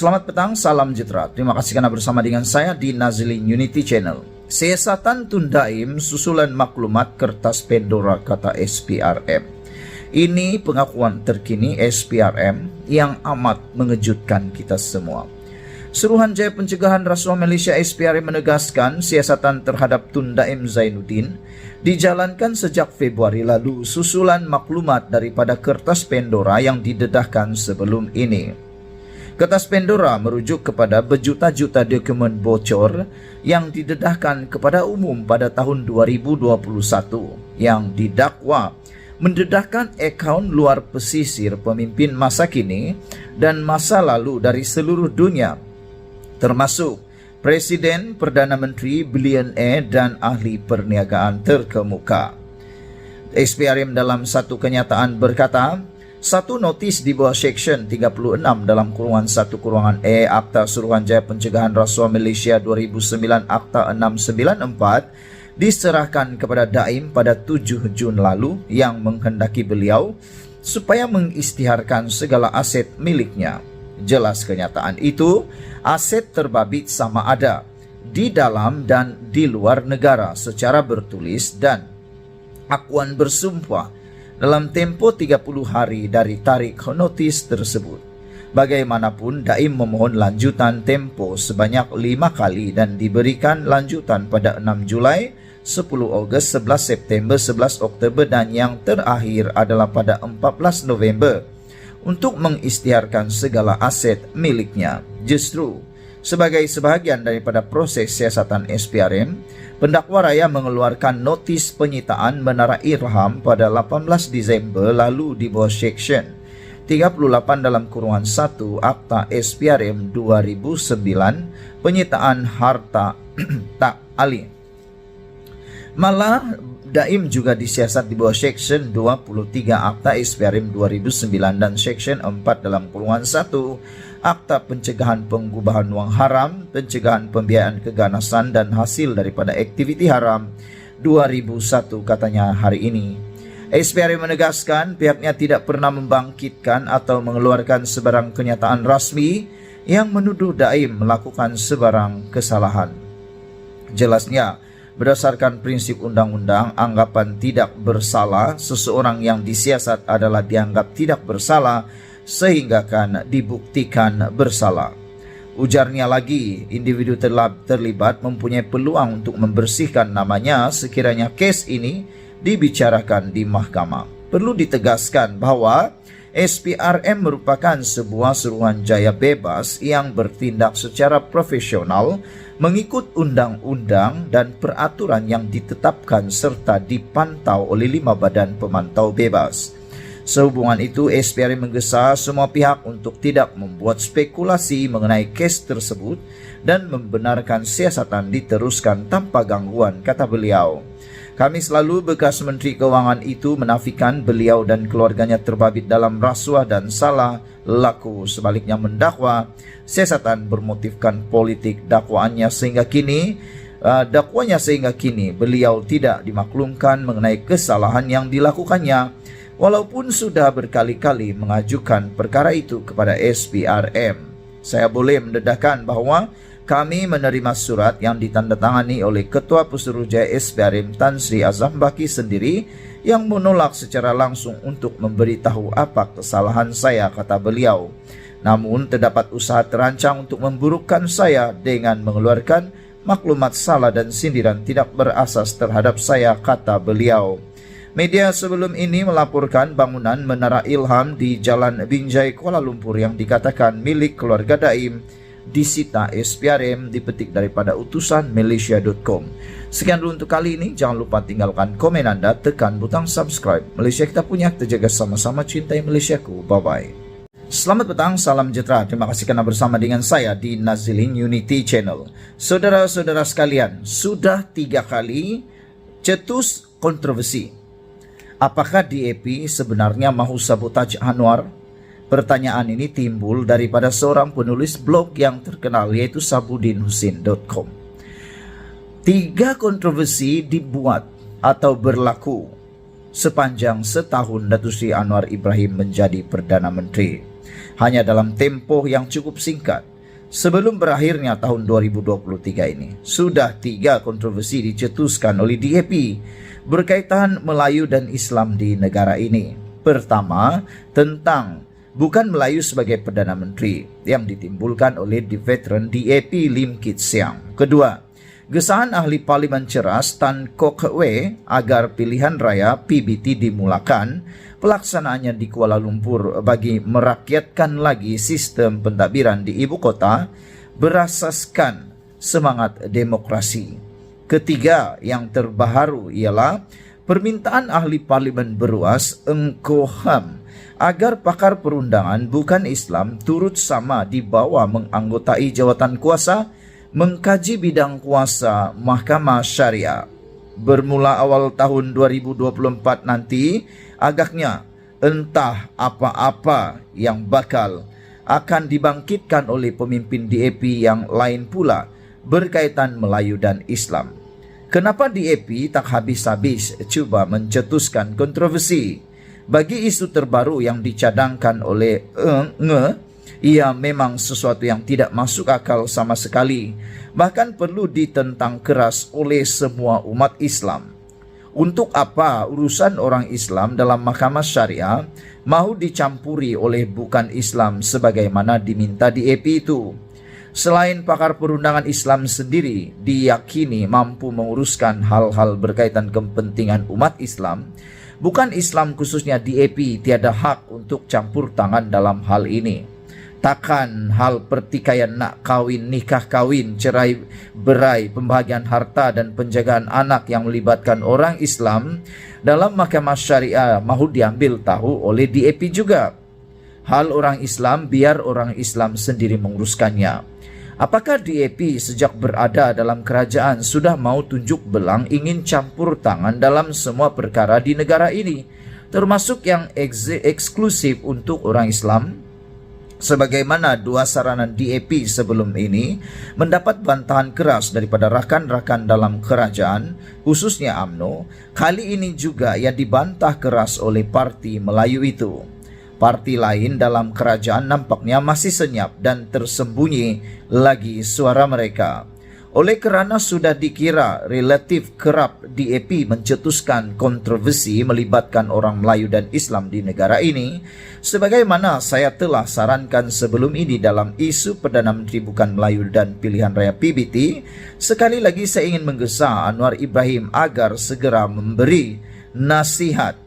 Selamat petang, salam sejahtera. Terima kasih karena bersama dengan saya di Nazilin Unity Channel. Siasatan Tundaim susulan maklumat kertas Pandora, kata SPRM. Ini pengakuan terkini SPRM yang amat mengejutkan kita semua. Suruhan Jaya Pencegahan Rasuah Malaysia SPRM menegaskan siasatan terhadap Tundaim Zainuddin dijalankan sejak Februari lalu susulan maklumat daripada kertas Pandora yang didedahkan sebelum ini. Kertas Pandora merujuk kepada berjuta-juta dokumen bocor yang didedahkan kepada umum pada tahun 2021 yang didakwa mendedahkan akaun luar pesisir pemimpin masa kini dan masa lalu dari seluruh dunia, termasuk Presiden, Perdana Menteri, bilioner dan ahli perniagaan terkemuka. SPRM dalam satu kenyataan berkata, satu notis di bawah Seksyen 36 dalam kurungan 1 E Akta Suruhanjaya Pencegahan Rasuah Malaysia 2009 Akta 694 diserahkan kepada Daim pada 7 Jun lalu yang menghendaki beliau supaya mengisytiharkan segala aset miliknya. Jelas kenyataan itu, aset terbabit sama ada di dalam dan di luar negara secara bertulis dan akuan bersumpah dalam tempo 30 hari dari tarikh notis tersebut. Bagaimanapun, Daim memohon lanjutan tempo sebanyak 5 kali dan diberikan lanjutan pada 6 Julai, 10 Ogos, 11 September, 11 Oktober dan yang terakhir adalah pada 14 November untuk mengisytiharkan segala aset miliknya. Justru sebagai sebahagian daripada proses siasatan SPRM, pendakwa raya mengeluarkan notis penyitaan Menara Irham pada 18 Disember lalu di bawah Seksyen 38 dalam kurungan 1 Akta SPRM 2009 penyitaan harta tak alih. Malah Daim juga disiasat di bawah Seksyen 23 Akta SPRM 2009 dan Seksyen 4 dalam kurungan 1 Akta Pencegahan Pengubahan Wang Haram, Pencegahan Pembiayaan Keganasan dan Hasil daripada Aktiviti Haram 2001, katanya hari ini. SPRM menegaskan pihaknya tidak pernah membangkitkan atau mengeluarkan sebarang kenyataan rasmi yang menuduh Daim melakukan sebarang kesalahan. Jelasnya, berdasarkan prinsip undang-undang, anggapan tidak bersalah seseorang yang disiasat adalah dianggap tidak bersalah sehingga kan dibuktikan bersalah. Ujarnya lagi, individu terlibat mempunyai peluang untuk membersihkan namanya sekiranya kes ini dibicarakan di mahkamah. Perlu ditegaskan bahwa SPRM merupakan sebuah suruhanjaya bebas yang bertindak secara profesional mengikut undang-undang dan peraturan yang ditetapkan serta dipantau oleh 5 badan pemantau bebas. Sehubungan itu, SPRM menggesa semua pihak untuk tidak membuat spekulasi mengenai kes tersebut dan membenarkan siasatan diteruskan tanpa gangguan, kata beliau. Kami selalu, bekas Menteri Keuangan itu menafikan beliau dan keluarganya terbabit dalam rasuah dan salah laku, sebaliknya mendakwa siasatan bermotifkan politik dakwanya sehingga kini beliau tidak dimaklumkan mengenai kesalahan yang dilakukannya, walaupun sudah berkali-kali mengajukan perkara itu kepada SPRM. Saya boleh mendedahkan bahwa kami menerima surat yang ditandatangani oleh Ketua Pesuruhjaya SPRM Tan Sri Azam Baki sendiri yang menolak secara langsung untuk memberitahu apa kesalahan saya, kata beliau. Namun terdapat usaha terancang untuk memburukkan saya dengan mengeluarkan maklumat salah dan sindiran tidak berasas terhadap saya, kata beliau. Media sebelum ini melaporkan bangunan Menara Ilham di Jalan Binjai, Kuala Lumpur yang dikatakan milik keluarga Daim disita SPRM, dipetik daripada utusan malaysia.com. Sekian dulu untuk kali ini. Jangan lupa tinggalkan komen Anda, tekan butang subscribe. Malaysia kita punya, kita jaga sama-sama, cintai Malaysiaku. Bye-bye. Selamat petang, salam sejahtera. Terima kasih karena bersama dengan saya di Nazilin Unity Channel. Saudara-saudara sekalian, sudah 3 kali cetus kontroversi. Apakah DAP sebenarnya mahu sabotaj Anwar? Pertanyaan ini timbul daripada seorang penulis blog yang terkenal, yaitu sabudinhusin.com. 3 kontroversi dibuat atau berlaku sepanjang setahun Datuk Seri Anwar Ibrahim menjadi Perdana Menteri. Hanya dalam tempoh yang cukup singkat, Sebelum berakhirnya tahun 2023 ini, sudah 3 kontroversi dicetuskan oleh DAP berkaitan Melayu dan Islam di negara ini. Pertama, tentang bukan Melayu sebagai Perdana Menteri yang ditimbulkan oleh veteran DAP Lim Kit Siang. Kedua, gesahan ahli parlimen ceras Tan Kok Hwee agar pilihan raya PBT dimulakan pelaksanaannya di Kuala Lumpur bagi merakyatkan lagi sistem pentadbiran di ibu kota berasaskan semangat demokrasi. Ketiga, yang terbaru ialah permintaan ahli parlimen beruas Engko Ham agar pakar perundangan bukan Islam turut sama di bawah menganggotai jawatan kuasa mengkaji bidang kuasa Mahkamah Syariah. Bermula awal tahun 2024 nanti, agaknya entah apa-apa yang bakal akan dibangkitkan oleh pemimpin DAP yang lain pula berkaitan Melayu dan Islam. Kenapa DAP tak habis-habis cuba mencetuskan kontroversi? Bagi isu terbaru yang dicadangkan oleh ia memang sesuatu yang tidak masuk akal sama sekali, bahkan perlu ditentang keras oleh semua umat Islam. Untuk apa urusan orang Islam dalam Mahkamah Syariah mahu dicampuri oleh bukan Islam sebagaimana diminta DAP itu? Selain pakar perundangan Islam sendiri diyakini mampu menguruskan hal-hal berkaitan kepentingan umat Islam, bukan Islam khususnya DAP tiada hak untuk campur tangan dalam hal ini. Takkan hal pertikaian nak kawin, nikah kawin, cerai berai, pembahagian harta dan penjagaan anak yang melibatkan orang Islam dalam Mahkamah Syariah mahu diambil tahu oleh DAP juga. Hal orang Islam biar orang Islam sendiri menguruskannya. Apakah DAP sejak berada dalam kerajaan sudah mau tunjuk belang ingin campur tangan dalam semua perkara di negara ini, termasuk yang eksklusif untuk orang Islam? Sebagaimana 2 saranan DAP sebelum ini mendapat bantahan keras daripada rakan-rakan dalam kerajaan, khususnya UMNO, kali ini juga ia dibantah keras oleh parti Melayu itu. Parti lain dalam kerajaan nampaknya masih senyap dan tersembunyi lagi suara mereka. Oleh kerana sudah dikira relatif kerap DAP mencetuskan kontroversi melibatkan orang Melayu dan Islam di negara ini, sebagaimana saya telah sarankan sebelum ini dalam isu Perdana Menteri bukan Melayu dan pilihan raya PBT, sekali lagi saya ingin menggesa Anwar Ibrahim agar segera memberi nasihat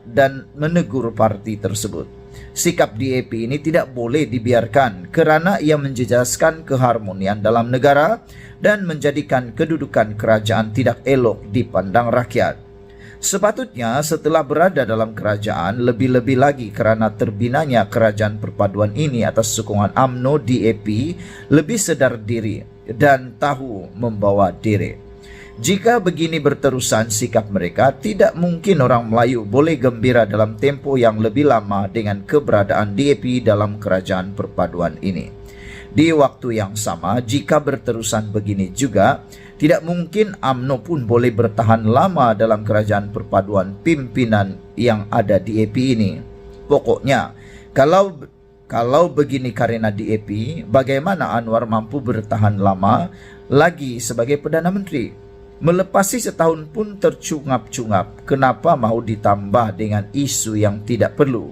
dan menegur parti tersebut. Sikap DAP ini tidak boleh dibiarkan kerana ia menjejaskan keharmonian dalam negara dan menjadikan kedudukan kerajaan tidak elok dipandang rakyat. Sepatutnya setelah berada dalam kerajaan, lebih-lebih lagi kerana terbinanya kerajaan perpaduan ini atas sokongan UMNO, DAP lebih sedar diri dan tahu membawa diri. Jika begini berterusan sikap mereka, tidak mungkin orang Melayu boleh gembira dalam tempoh yang lebih lama dengan keberadaan DAP dalam kerajaan perpaduan ini. Di waktu yang sama, jika berterusan begini juga, tidak mungkin UMNO pun boleh bertahan lama dalam kerajaan perpaduan pimpinan yang ada DAP ini. Pokoknya, kalau begini karena DAP, bagaimana Anwar mampu bertahan lama lagi sebagai Perdana Menteri? Melepasi setahun pun tercungap-cungap, kenapa mahu ditambah dengan isu yang tidak perlu?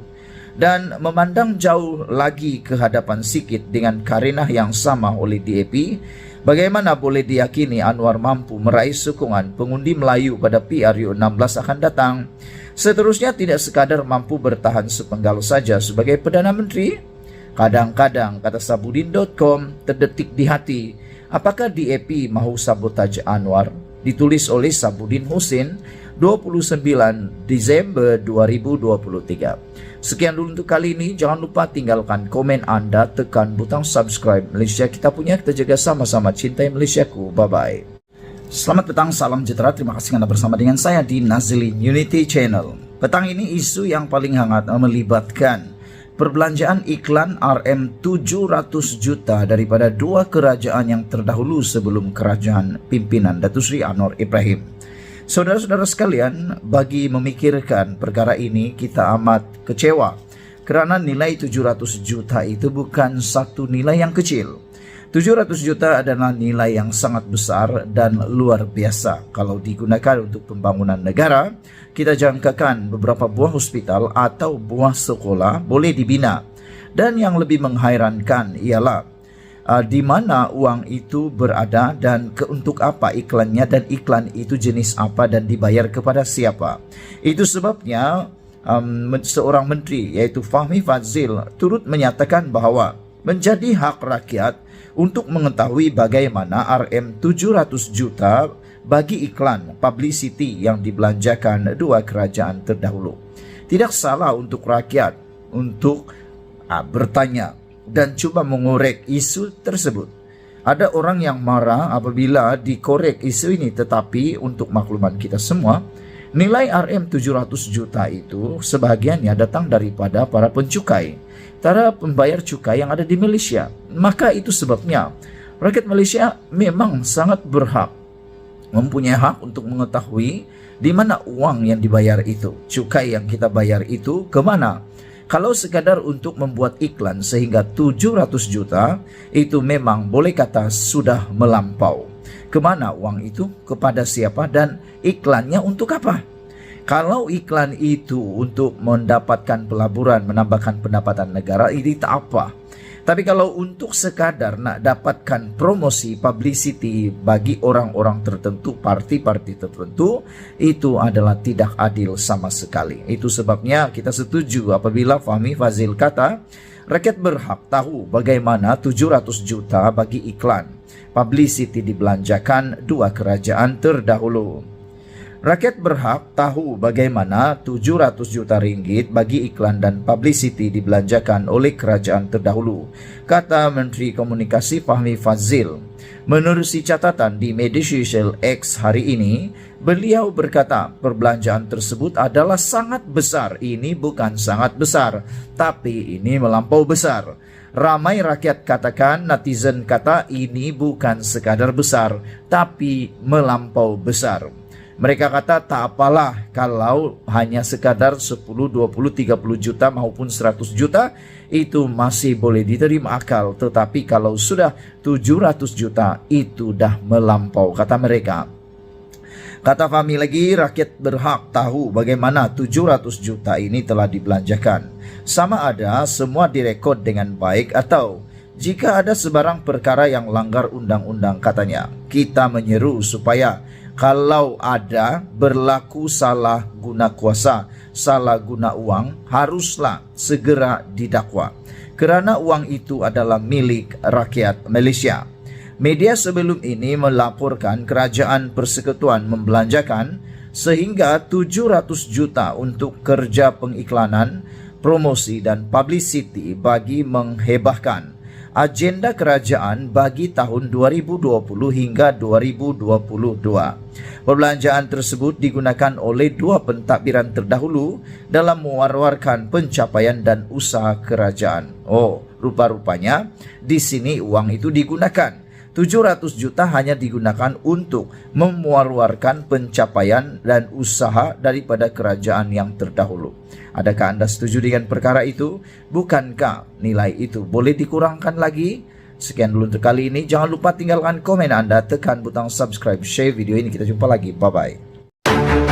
Dan memandang jauh lagi ke hadapan sikit dengan karenah yang sama oleh DAP, bagaimana boleh diyakini Anwar mampu meraih sokongan pengundi Melayu pada PRU 16 akan datang? Seterusnya tidak sekadar mampu bertahan sepenggal saja sebagai Perdana Menteri. Kadang-kadang, kata Sabudin.com, terdetik di hati, apakah DAP mahu sabotaj Anwar? Ditulis oleh Sabudin Husin 29 Desember 2023. Sekian dulu untuk kali ini. Jangan lupa tinggalkan komen Anda, tekan butang subscribe. Malaysia kita punya, kita jaga sama-sama, cintai Malaysiaku. Bye-bye. Selamat petang, salam sejahtera. Terima kasih Anda bersama dengan saya di Nazilin Unity Channel. Petang ini isu yang paling hangat melibatkan perbelanjaan iklan RM700 juta daripada 2 kerajaan yang terdahulu sebelum kerajaan pimpinan Datuk Seri Anwar Ibrahim. Saudara-saudara sekalian, bagi memikirkan perkara ini kita amat kecewa Karena nilai 700 juta itu bukan satu nilai yang kecil. 700 juta adalah nilai yang sangat besar dan luar biasa. Kalau digunakan untuk pembangunan negara, kita jangkakan beberapa buah hospital atau buah sekolah boleh dibina. Dan yang lebih menghairankan ialah di mana uang itu berada dan untuk apa iklannya, dan iklan itu jenis apa dan dibayar kepada siapa. Itu sebabnya seorang menteri yaitu Fahmi Fadzil turut menyatakan bahwa menjadi hak rakyat untuk mengetahui bagaimana Rp 700 juta bagi iklan publicity yang dibelanjakan dua kerajaan terdahulu. Tidak salah untuk rakyat untuk bertanya dan coba mengorek isu tersebut. Ada orang yang marah apabila dikorek isu ini, tetapi untuk makluman kita semua, nilai Rp 700 juta itu sebahagiannya datang daripada para pencukai, para pembayar cukai yang ada di Malaysia. Maka itu sebabnya rakyat Malaysia memang sangat berhak, mempunyai hak untuk mengetahui di mana uang yang dibayar itu, cukai yang kita bayar itu kemana. Kalau sekadar untuk membuat iklan sehingga 700 juta, itu memang boleh kata sudah melampau. Kemana uang itu, kepada siapa, dan iklannya untuk apa? Kalau iklan itu untuk mendapatkan pelaburan, menambahkan pendapatan negara, ini tak apa. Tapi kalau untuk sekadar nak dapatkan promosi, publicity bagi orang-orang tertentu, parti-parti tertentu, itu adalah tidak adil sama sekali. Itu sebabnya kita setuju apabila Fahmi Fadzil kata, rakyat berhak tahu bagaimana 700 juta bagi iklan, publicity dibelanjakan dua kerajaan terdahulu. Rakyat berhak tahu bagaimana 700 juta ringgit bagi iklan dan publicity dibelanjakan oleh kerajaan terdahulu, kata Menteri Komunikasi Fahmi Fadzil. Menerusi catatan di media sosial X hari ini, beliau berkata perbelanjaan tersebut adalah sangat besar. Ini bukan sangat besar, tapi ini melampau besar. Ramai rakyat katakan, netizen kata ini bukan sekadar besar, tapi melampau besar. Mereka kata tak apalah kalau hanya sekadar 10, 20, 30 juta maupun 100 juta itu masih boleh diterima akal. Tetapi kalau sudah 700 juta itu dah melampau, kata mereka. Kata Fahmi lagi, rakyat berhak tahu bagaimana 700 juta ini telah dibelanjakan. Sama ada semua direkod dengan baik atau jika ada sebarang perkara yang langgar undang-undang, katanya. Kita menyeru supaya kalau ada berlaku salah guna kuasa, salah guna uang, haruslah segera didakwa. Kerana uang itu adalah milik rakyat Malaysia. Media sebelum ini melaporkan kerajaan persekutuan membelanjakan sehingga 700 juta untuk kerja pengiklanan, promosi dan publicity bagi menghebahkan agenda kerajaan bagi tahun 2020 hingga 2022. Perbelanjaan tersebut digunakan oleh dua pentadbiran terdahulu dalam mewar-warkan pencapaian dan usaha kerajaan. Oh, rupa-rupanya di sini uang itu digunakan. 700 juta hanya digunakan untuk memuar-warkan pencapaian dan usaha daripada kerajaan yang terdahulu. Adakah Anda setuju dengan perkara itu? Bukankah nilai itu boleh dikurangkan lagi? Sekian dulu untuk kali ini. Jangan lupa tinggalkan komen Anda, tekan butang subscribe, share video ini. Kita jumpa lagi. Bye-bye.